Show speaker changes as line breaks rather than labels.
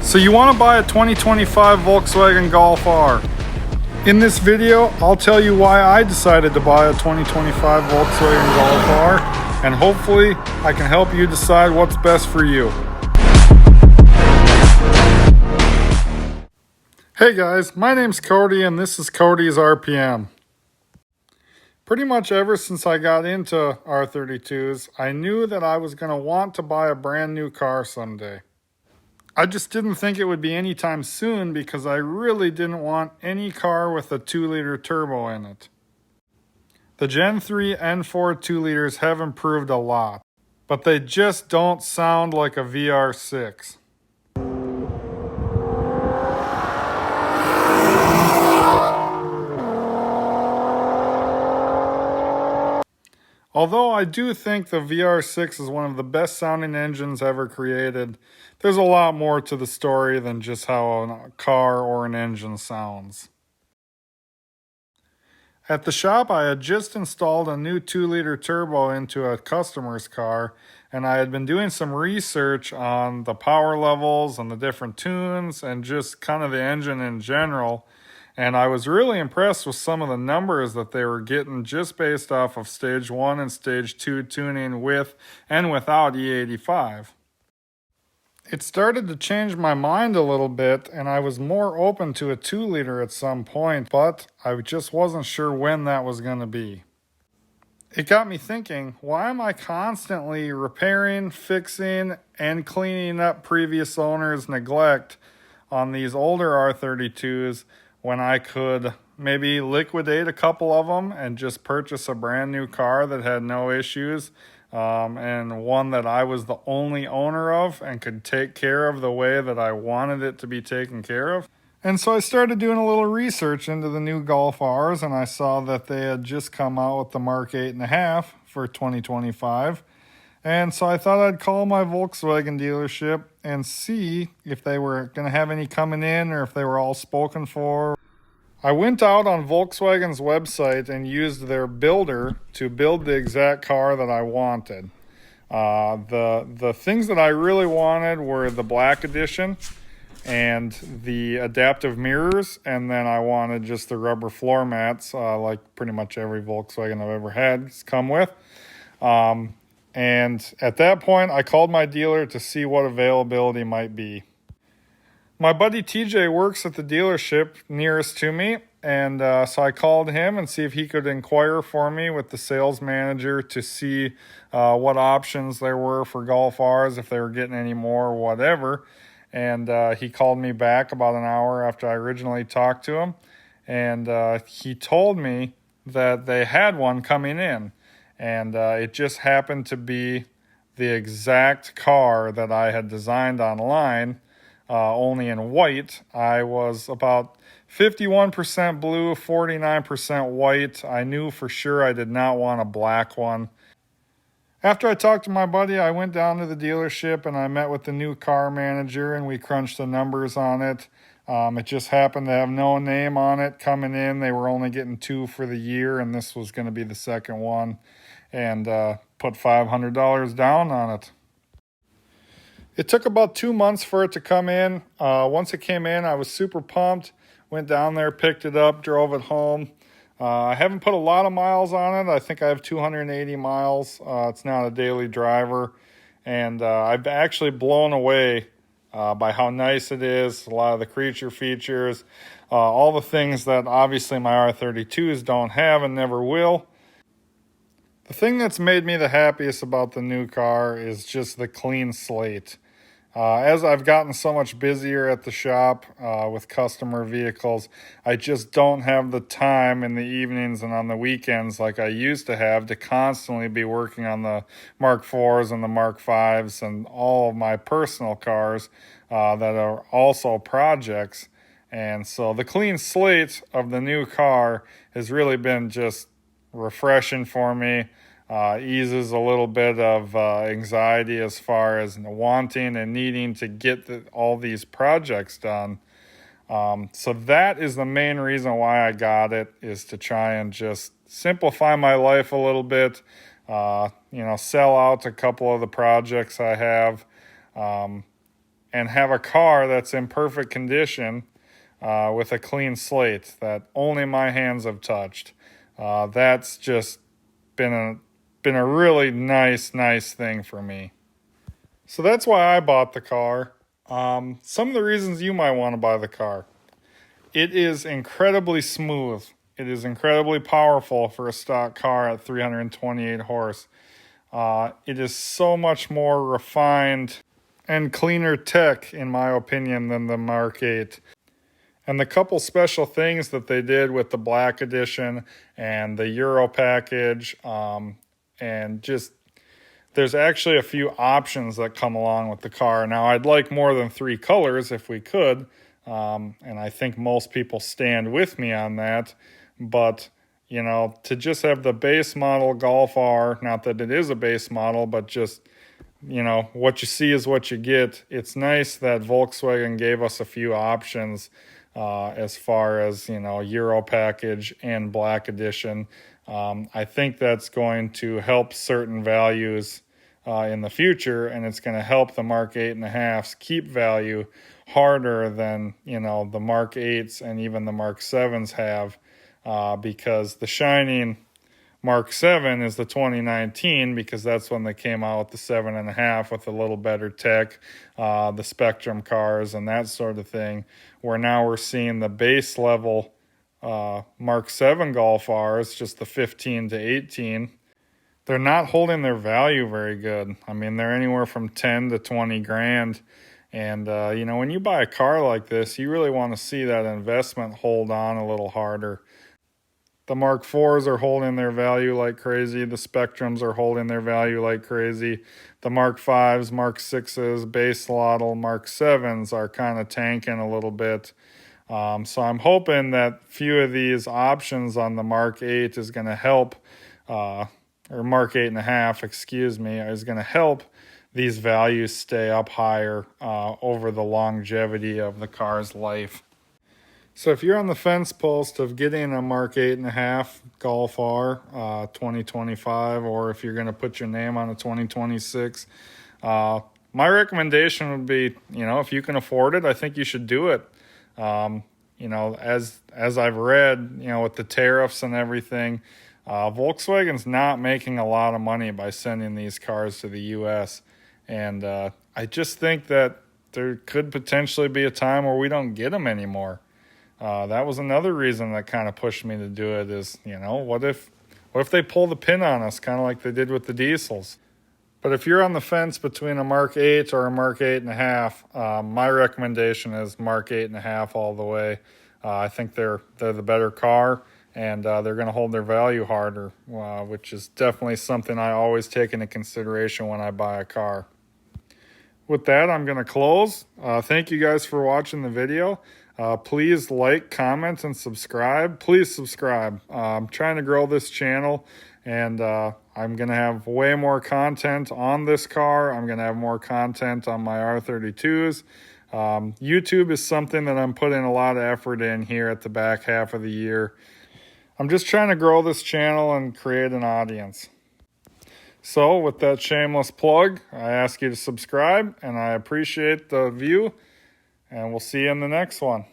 So you want to buy a 2025 Volkswagen Golf R. In this video, I'll tell you why I decided to buy a 2025 Volkswagen Golf R, and hopefully I can help you decide what's best for you. Hey guys, my name's Cody and this is Cody's RPM. Pretty much ever since I got into R32s, I knew that I was going to want to buy a brand new car someday. I just didn't think it would be anytime soon because I really didn't want any car with a 2-liter turbo in it. The Gen 3 and 4 2-liters have improved a lot, but they just don't sound like a VR6. Although I do think the VR6 is one of the best sounding engines ever created, there's a lot more to the story than just how a car or an engine sounds. At the shop, I had just installed a new 2-liter turbo into a customer's car, and I had been doing some research on the power levels and the different tunes and just kind of the engine in general. And I was really impressed with some of the numbers that they were getting just based off of stage 1 and stage 2 tuning with and without E85. It started to change my mind a little bit, and I was more open to a 2-liter at some point, but I just wasn't sure when that was going to be. It got me thinking, why am I constantly repairing, fixing, and cleaning up previous owners' neglect on these older R32s when I could maybe liquidate a couple of them and just purchase a brand new car that had no issues, and one that I was the only owner of and could take care of the way that I wanted it to be taken care of? And so I started doing a little research into the new Golf Rs, and I saw that they had just come out with the Mark 8.5 for 2025. And so I thought I'd call my Volkswagen dealership and see if they were going to have any coming in or if they were all spoken for. I went out on Volkswagen's website and used their builder to build the exact car that I wanted. The things that I really wanted were the black edition and the adaptive mirrors, and then I wanted just the rubber floor mats like pretty much every Volkswagen I've ever had has come with. And at that point, I called my dealer to see what availability might be. My buddy TJ works at the dealership nearest to me, and so I called him and see if he could inquire for me with the sales manager to see what options there were for Golf Rs, if they were getting any more or whatever. And he called me back about an hour after I originally talked to him, and he told me that they had one coming in. And it just happened to be the exact car that I had designed online, only in white. I was about 51% blue, 49% white. I knew for sure I did not want a black one. After I talked to my buddy, I went down to the dealership and I met with the new car manager and we crunched the numbers on it. It just happened to have no name on it coming in. They were only getting 2 for the year, and this was going to be the second one, and put $500 down on it. It took about 2 months for it to come in. Once it came in, I was super pumped. Went down there, picked it up, drove it home. I haven't put a lot of miles on it. I think I have 280 miles. It's not a daily driver, and I've actually blown away by how nice it is, a lot of the creature features, all the things that obviously my R32s don't have and never will. The thing that's made me the happiest about the new car is just the clean slate. As I've gotten so much busier at the shop with customer vehicles, I just don't have the time in the evenings and on the weekends like I used to have to constantly be working on the Mark 4s and the Mark 5s and all of my personal cars that are also projects. And so the clean slate of the new car has really been just refreshing for me. Eases a little bit of anxiety as far as wanting and needing to get all these projects done. So that is the main reason why I got it, is to try and just simplify my life a little bit, sell out a couple of the projects I have, and have a car that's in perfect condition with a clean slate that only my hands have touched. That's just been a really nice thing for me. So that's why I bought the car. Some of the reasons you might want to buy the car. It is incredibly smooth. It is incredibly powerful for a stock car at 328 horse. It is so much more refined and cleaner tech, in my opinion, than the Mark 8. And the couple special things that they did with the Black Edition and the Euro package, and just there's actually a few options that come along with the car. Now, I'd like more than 3 colors if we could, and I think most people stand with me on that. But, you know, to just have the base model Golf R, not that it is a base model, but just, you know, what you see is what you get. It's nice that Volkswagen gave us a few options as far as, you know, Euro package and Black Edition. I think that's going to help certain values in the future, and it's going to help the Mark 8.5s keep value harder than, you know, the Mark 8s and even the Mark 7s have, because the shining Mark 7 is the 2019, because that's when they came out with the 7.5 with a little better tech, the Spectrum cars and that sort of thing, where now we're seeing the base level Mark 7 Golf Rs, just the 15 to 18. They're not holding their value very good. I mean, they're anywhere from 10 to 20 grand. And, you know, when you buy a car like this, you really want to see that investment hold on a little harder. The Mark 4s are holding their value like crazy. The Spectrums are holding their value like crazy. The Mark 5s, Mark 6s, base model Mark 7s are kind of tanking a little bit. So I'm hoping that few of these options on the Mark 8 is going to help, or Mark 8.5, excuse me, is going to help these values stay up higher over the longevity of the car's life. So if you're on the fence post of getting a Mark 8.5 Golf R 2025, or if you're going to put your name on a 2026, my recommendation would be, you know, if you can afford it, I think you should do it. You know, as I've read, you know, with the tariffs and everything, Volkswagen's not making a lot of money by sending these cars to the U.S. And I just think that there could potentially be a time where we don't get them anymore. That was another reason that kind of pushed me to do it is, you know, what if they pull the pin on us, kind of like they did with the diesels? But if you're on the fence between a Mark 8 or a Mark 8.5, my recommendation is Mark 8.5 all the way. I think they're the better car, and they're going to hold their value harder, which is definitely something I always take into consideration when I buy a car. With that, I'm going to close. Thank you guys for watching the video. Please like, comment, and subscribe. Please subscribe. I'm trying to grow this channel, and I'm going to have way more content on this car. I'm going to have more content on my R32s. YouTube is something that I'm putting a lot of effort in here at the back half of the year. I'm just trying to grow this channel and create an audience. So with that shameless plug, I ask you to subscribe, and I appreciate the view, and we'll see you in the next one.